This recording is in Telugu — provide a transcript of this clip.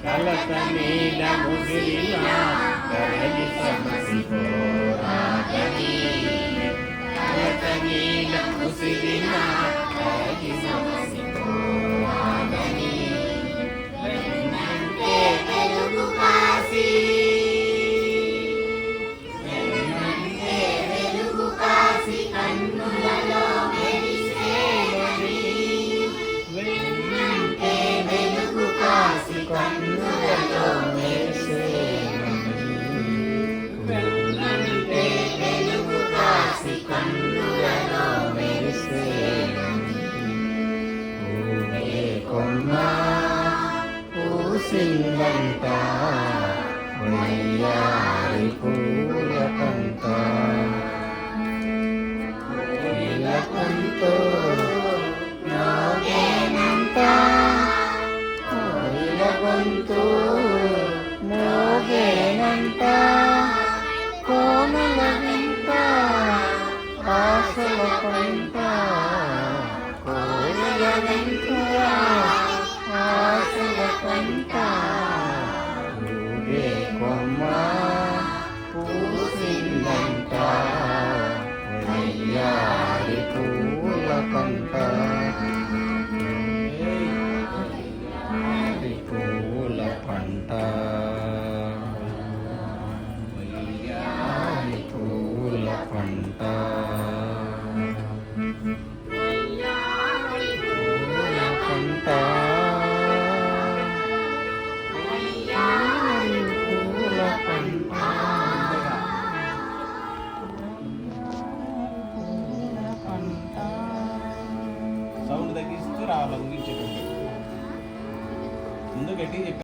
కలత మీద ముగిలిన కరగి సమసిపోరాదని కలత మీద ముసిలిన కరగి సమసిపోరాదని వెన్నంటే వెలుగు కాసి వెన్నంటే వెలుగు కాసి కన్నులలో మెరిసేమని వెన్నంటే వెలుగు కాసి కన్నులలో మెరిసేమని వెన్నంటే వెలుగు కాసి కన్నులలో మెరిసేమని ఊగే కొమ్మ పూసిందంట వయ్యారి పూల పంట పూల పంతో మోగేనంట పూల గొంతు మోగేనంట కోమల వింత ఆశల పంట కోమల వింత ఆశల పంట ఊగే కొమ్మ పూసిందంట వయ్యారి పూల పంట వయ్యారి పూల పంట వయ్యారి పూల పంట పూల పంట సౌండ్ తగ్గిస్తూ రావాలి ముగించేటప్పుడు ముందు గట్టిగా చెప్పి